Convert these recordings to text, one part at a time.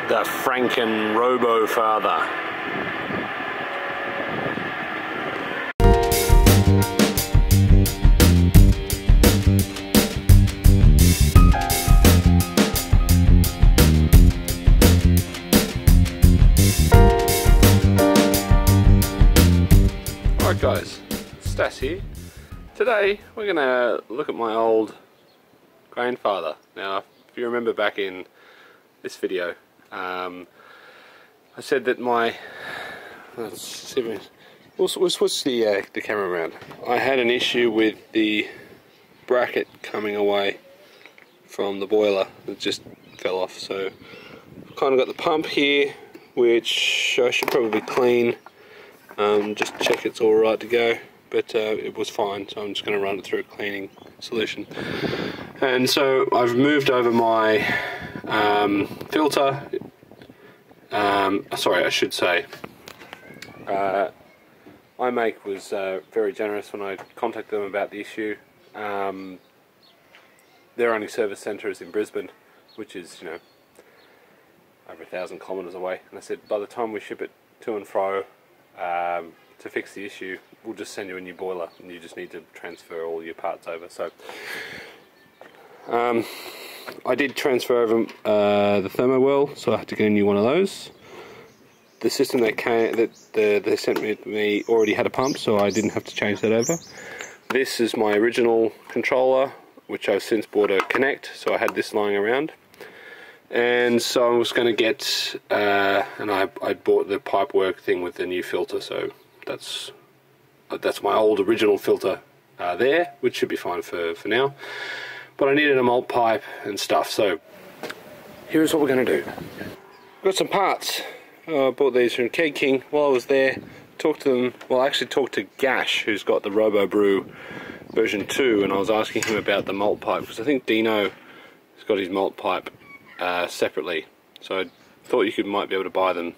the Franken Robo father. Alright guys, Stas here. Today we're going to look at my old grandfather. Now if you remember back in this video, I said that my... Let's see, we'll switch the camera around. I had an issue with the bracket coming away from the boiler. It just fell off, so I've kind of got the pump here, which I should probably clean. Just check it's all right to go, but it was fine, so I'm just going to run it through a cleaning solution. And so I've moved over my filter. Sorry, I should say iMake was very generous when I contacted them about the issue. Their only service centre is in Brisbane, which is, you know, over 1,000 kilometres away, and I said by the time we ship it to and fro to fix the issue, we'll just send you a new boiler and you just need to transfer all your parts over. So I did transfer over the thermo well, so I had to get a new one of those. The system they sent me already had a pump, so I didn't have to change that over. This is my original controller, which I've since bought a Connect, so I had this lying around. And so I was going to get, and I bought the pipework thing with the new filter, so that's my old original filter there, which should be fine for now. But I needed a malt pipe and stuff, so here's what we're going to do. Got some parts. I bought these from Keg King. While I was there, talked to them, well I actually talked to Gash, who's got the Robo Brew version 2, and I was asking him about the malt pipe, because I think Dino has got his malt pipe separately, so I thought you might be able to buy them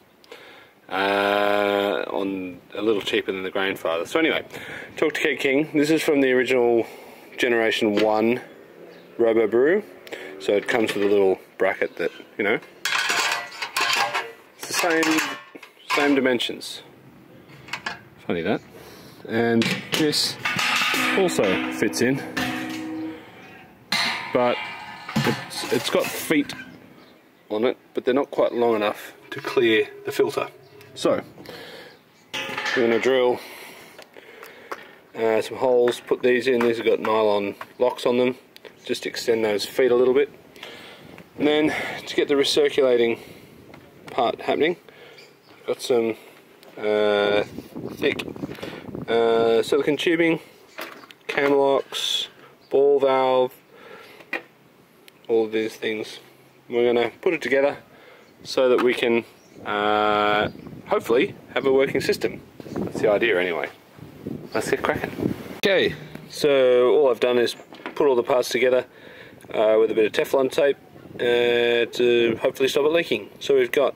on a little cheaper than the grandfather. So anyway, talked to Keg King. This is from the original Generation 1 Robo Brew, so it comes with a little bracket that, you know, it's the same dimensions. Funny that. And this also fits in, but it's got feet on it, but they're not quite long enough to clear the filter. So we're going to drill some holes, put these in. These have got nylon locks on them, just extend those feet a little bit, and then to get the recirculating part happening, got some thick silicone tubing, cam locks, ball valve, all of these things. We're going to put it together so that we can hopefully have a working system. That's the idea anyway. Let's get cracking. Okay, so all I've done is put all the parts together with a bit of Teflon tape to hopefully stop it leaking. So we've got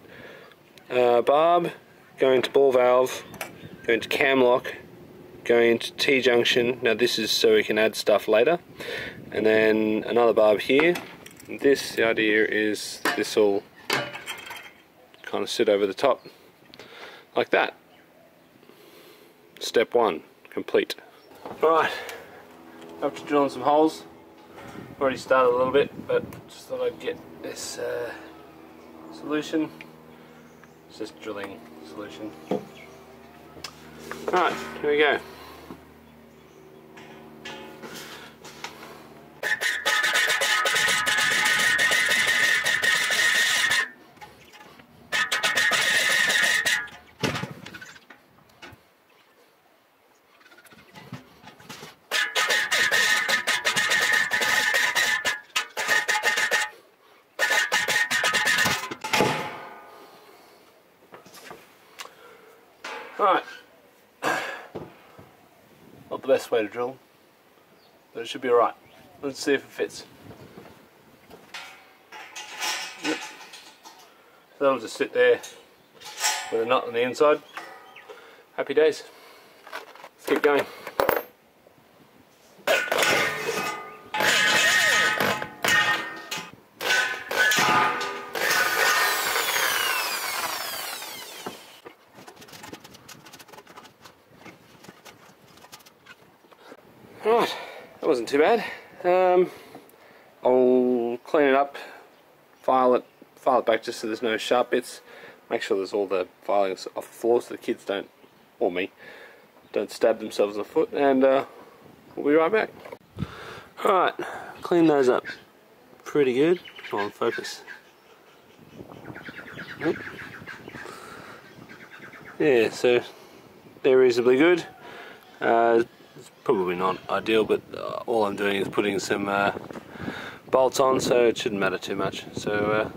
barb going to ball valve, going to cam lock, going to T-junction. Now this is so we can add stuff later, and then another barb here. This, the idea is this will kind of sit over the top like that. Step 1 complete. Alright, up to drilling some holes. Already started a little bit, but just thought I'd get this solution. It's just drilling solution. Alright, here we go. Alright, not the best way to drill, but it should be alright. Let's see if it fits. Yep. So that'll just sit there with a nut on the inside. Happy days. Let's keep going. wasn't too bad. I'll clean it up, file it back just so there's no sharp bits. Make sure there's all the filings off the floor so the kids don't, or me, don't stab themselves in the foot, and we'll be right back. Alright, clean those up pretty good. Come on, focus. Yeah, so they're reasonably good. It's probably not ideal, but all I'm doing is putting some bolts on, so it shouldn't matter too much. So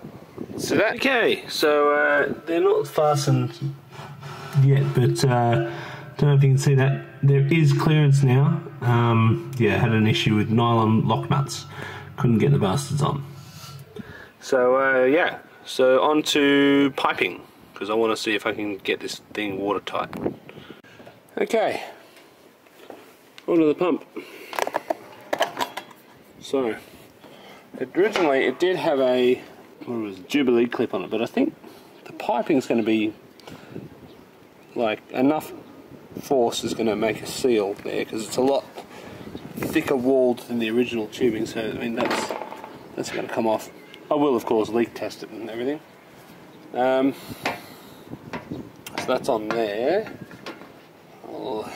let's do that. Okay, so they're not fastened yet, but don't know if you can see that. There is clearance now. Yeah, had an issue with nylon lock nuts. Couldn't get the bastards on. So yeah, so on to piping, because I want to see if I can get this thing watertight. Okay, onto the pump. So originally it did have a Jubilee clip on it, but I think the piping's going to be like enough force is going to make a seal there, because it's a lot thicker walled than the original tubing. So I mean that's going to come off. I will of course leak test it and everything. So that's on there. I'll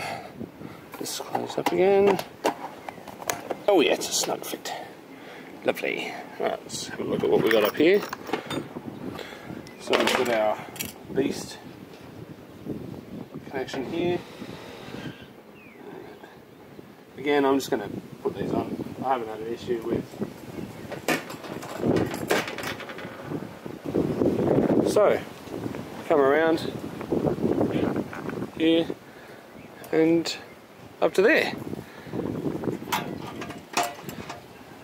just close up again. Oh yeah, it's a snug fit. Lovely. Alright, let's have a look at what we got up here. So we've got our beast connection here. Again, I'm just going to put these on. I haven't had an issue with. So, come around here and up to there.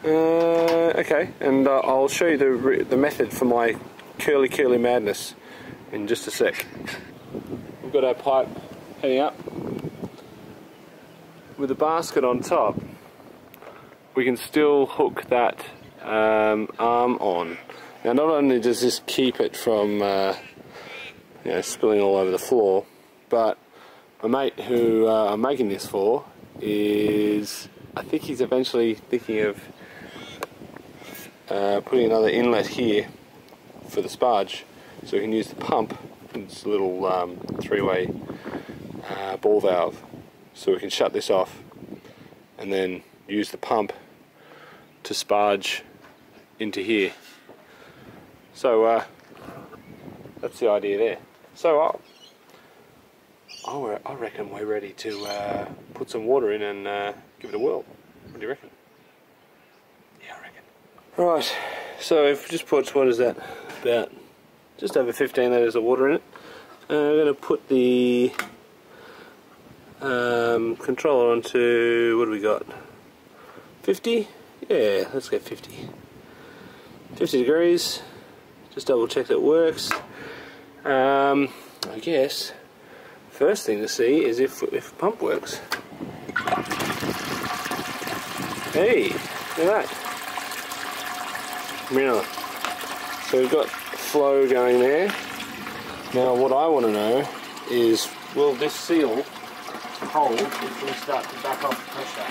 Okay, and I'll show you the method for my curly madness in just a sec. We've got our pipe heading up. With the basket on top, we can still hook that arm on. Now, not only does this keep it from you know, spilling all over the floor, but my mate who I'm making this for is, I think he's eventually thinking of putting another inlet here for the sparge, so we can use the pump. It's a little three-way ball valve, so we can shut this off and then use the pump to sparge into here. So that's the idea there. So I reckon we're ready to put some water in and give it a whirl. What do you reckon? Yeah, I reckon. Right, so if we just put, what is that, about just over 15 litres of water in it. I'm going to put the controller onto, what do we got, 50? Yeah, let's go 50. 50 degrees, just double check that it works. I guess first thing to see is if the pump works. Hey, look at that. Really. So we've got flow going there. Now what I want to know is, will this seal hold if we start to back off the pressure?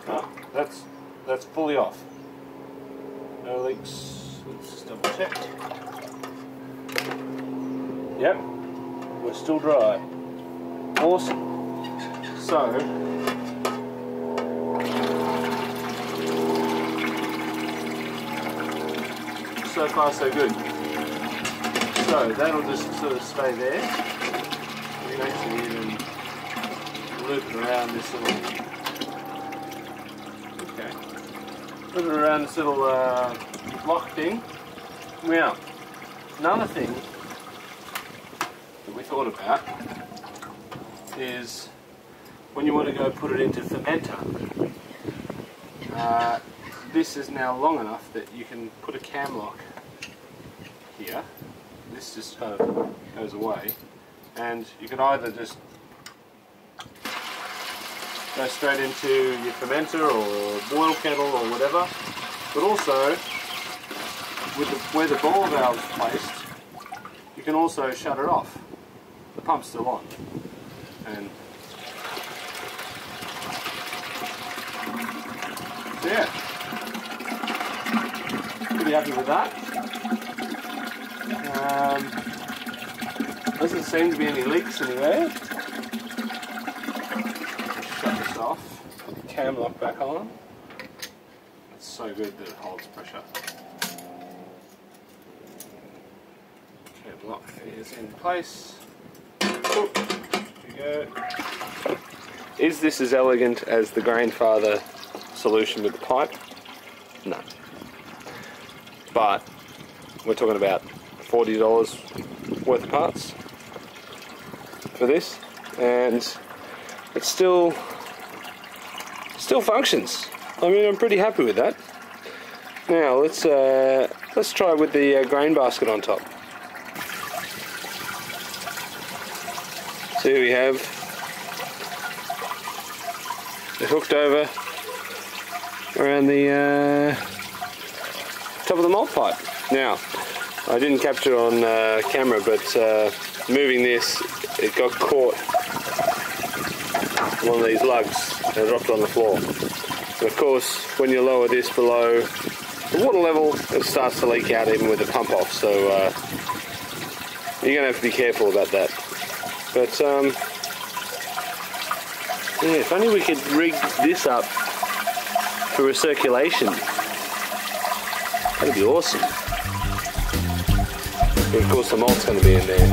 Oh, that's fully off. No leaks. Let's just double check. Yep, we're still dry. Awesome. So far so good. So that'll just sort of stay there. We can actually even loop it around this little. Okay. Loop it around this little lock thing. Now, another thing that we thought about is when you want to go put it into fermenter. This is now long enough that you can put a cam lock here. This just kind of goes away, and you can either just go straight into your fermenter or boil kettle or whatever, but also with where the ball valve is placed, you can also shut it off. The pump's still on, And so yeah, pretty happy with that. Doesn't seem to be any leaks anywhere. Shut this off, put the cam lock back on. It's so good that it holds pressure. Cam lock is in place. Here we go. Is this as elegant as the Grainfather solution with the pipe? No. But we're talking about $40 worth of parts for this, and it still functions. I mean, I'm pretty happy with that. Now let's try with the grain basket on top. So here we have it hooked over around the top of the malt pipe. Now, I didn't capture on camera, but moving this, it got caught on one of these lugs and dropped on the floor. And of course, when you lower this below the water level, it starts to leak out even with the pump off, so you're going to have to be careful about that. But yeah, if only we could rig this up for recirculation, that'd be awesome. But of course the malt's going to be in there.